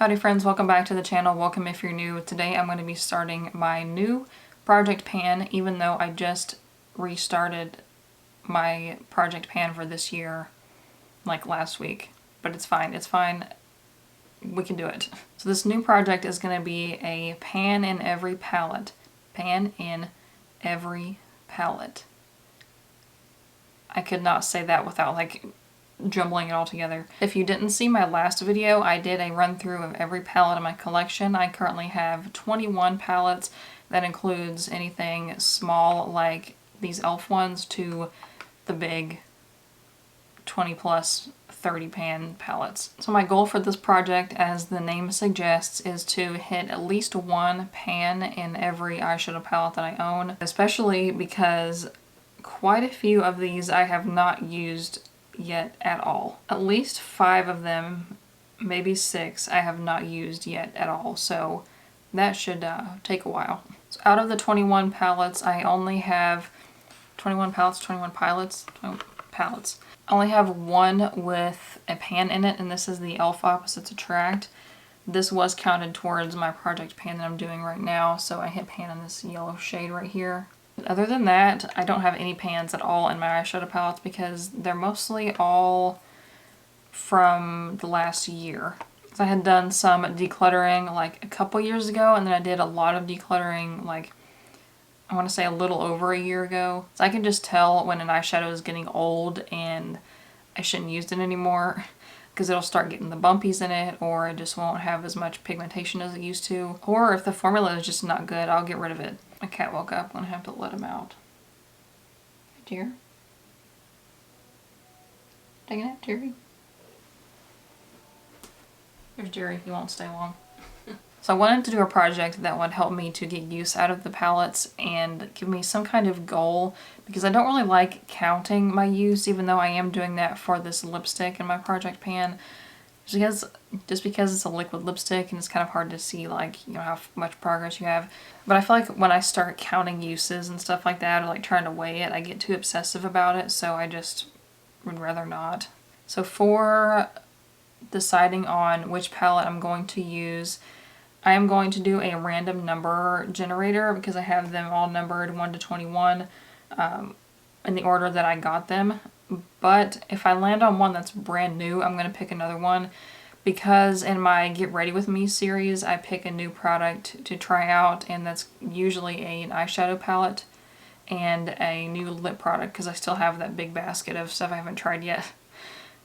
Howdy friends, welcome back to the channel. Welcome if you're new. Today I'm going to be starting my new project pan, even though I just restarted my project pan for this year like last week. But it's fine, we can do it. So this new project is going to be a pan in every palette. Pan in every palette. I could not say that without like jumbling it all together. If you didn't see my last video, I did a run through of every palette in my collection. I currently have 21 palettes. That includes anything small like these e.l.f. ones to the big 20 plus 30 pan palettes. So my goal for this project, as the name suggests, is to hit at least one pan in every eyeshadow palette that I own, especially because quite a few of these I have not used yet at all. At least 5 of them, maybe 6, I have not used yet at all, so that should take a while. So out of the 21 palettes, I only have 21 palettes. I only have one with a pan in it, and this is the e.l.f. Opposites Attract. This was counted towards my project pan that I'm doing right now, so I hit pan on this yellow shade right here. Other than that, I don't have any pans at all in my eyeshadow palettes because they're mostly all from the last year. So I had done some decluttering like a couple years ago, and then I did a lot of decluttering like I want to say a little over a year ago. So I can just tell when an eyeshadow is getting old and I shouldn't use it anymore because it'll start getting the bumpies in it, or it just won't have as much pigmentation as it used to. Or if the formula is just not good, I'll get rid of it. My cat woke up. I'm gonna have to let him out. Hey, dear. Take a nap, Jerry. Here's Jerry. He won't stay long. So I wanted to do a project that would help me to get use out of the palettes and give me some kind of goal, because I don't really like counting my use, even though I am doing that for this lipstick in my project pan. Just because it's a liquid lipstick and it's kind of hard to see like, you know, how much progress you have. But I feel like when I start counting uses and stuff like that, or like trying to weigh it, I get too obsessive about it, so I just would rather not. So for deciding on which palette I'm going to use, I am going to do a random number generator because I have them all numbered 1 to 21 in the order that I got them. But if I land on one that's brand new, I'm going to pick another one, because in my Get Ready With Me series, I pick a new product to try out, and that's usually an eyeshadow palette and a new lip product, because I still have that big basket of stuff I haven't tried yet.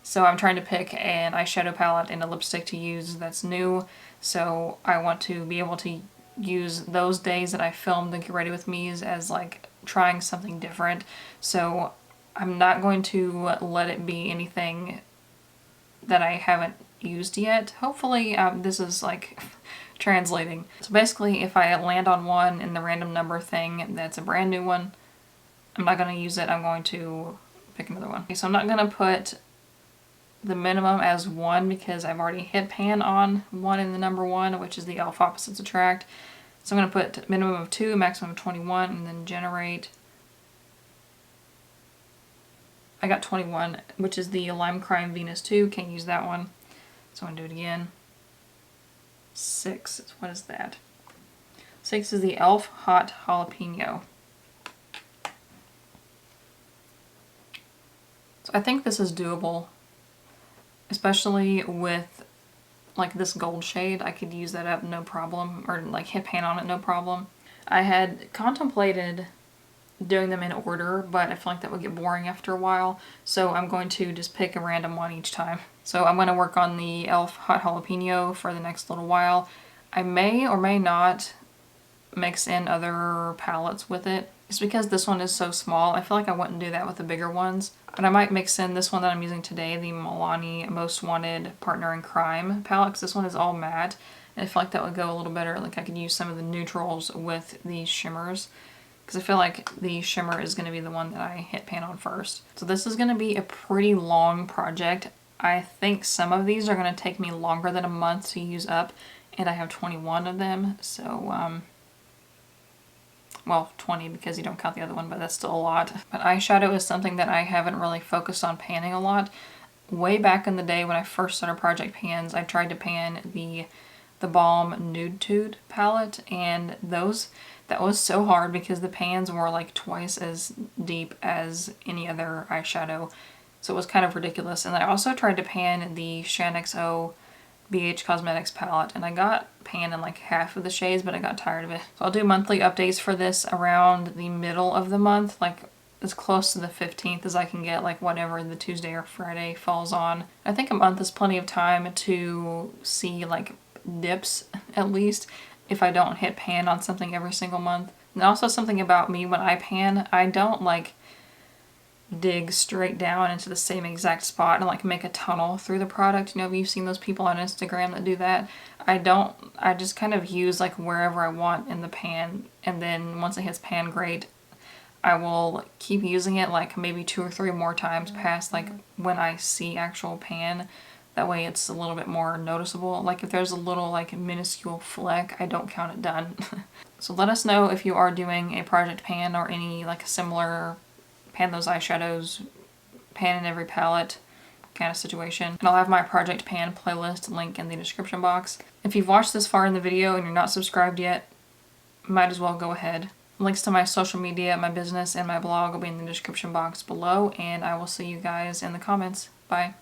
So I'm trying to pick an eyeshadow palette and a lipstick to use that's new, so I want to be able to use those days that I filmed the Get Ready With Me's as like trying something different. So I'm not going to let it be anything that I haven't used yet. Hopefully this is like translating. So basically, if I land on one in the random number thing that's a brand new one, I'm not going to use it. I'm going to pick another one. Okay, so I'm not going to put the minimum as 1 because I've already hit pan on 1 in the number 1, which is the e.l.f. Opposites Attract. So I'm going to put minimum of 2, maximum of 21, and then generate. I got 21, which is the Lime Crime Venus 2. Can't use that one. So I'm going to do it again. 6. What is that? 6 is the e.l.f. Hot Jalapeno. So I think this is doable, especially with like this gold shade. I could use that up no problem, or like hit pan on it no problem. I had contemplated doing them in order, but I feel like that would get boring after a while, so I'm going to just pick a random one each time. So I'm going to work on the e.l.f. Hot Jalapeno for the next little while. I may or may not mix in other palettes with it. Just because this one is so small, I feel like I wouldn't do that with the bigger ones. But I might mix in this one that I'm using today, the Milani Most Wanted Partner in Crime palette, because this one is all matte, and I feel like that would go a little better. Like I could use some of the neutrals with these shimmers, because I feel like the shimmer is going to be the one that I hit pan on first. So this is going to be a pretty long project. I think some of these are going to take me longer than a month to use up, and I have 21 of them, so well, 20 because you don't count the other one, but that's still a lot. But eyeshadow is something that I haven't really focused on panning a lot. way back in the day when I first started Project Pans, I tried to pan the Balm Nude Tude palette, and that was so hard because the pans were like twice as deep as any other eyeshadow, so it was kind of ridiculous. And I also tried to pan the Shan XO BH Cosmetics palette, and I got pan in like half of the shades, but I got tired of it. So I'll do monthly updates for this around the middle of the month, like as close to the 15th as I can get, like whatever the Tuesday or Friday falls on. I think a month is plenty of time to see like dips, at least, if I don't hit pan on something every single month. And also something about me, when I pan, I don't like dig straight down into the same exact spot and like make a tunnel through the product. You know, if you've seen those people on Instagram that do that, I don't. I just kind of use like wherever I want in the pan, and then once it hits pan grade, I will keep using it like maybe 2 or 3 more times past like when I see actual pan. That way it's a little bit more noticeable. Like if there's a little like minuscule fleck, I don't count it done. So let us know if you are doing a project pan or any like similar pan those eyeshadows, pan in every palette kind of situation. And I'll have my project pan playlist link in the description box. If you've watched this far in the video and you're not subscribed yet, might as well go ahead. Links to my social media, my business, and my blog will be in the description box below, and I will see you guys in the comments. Bye.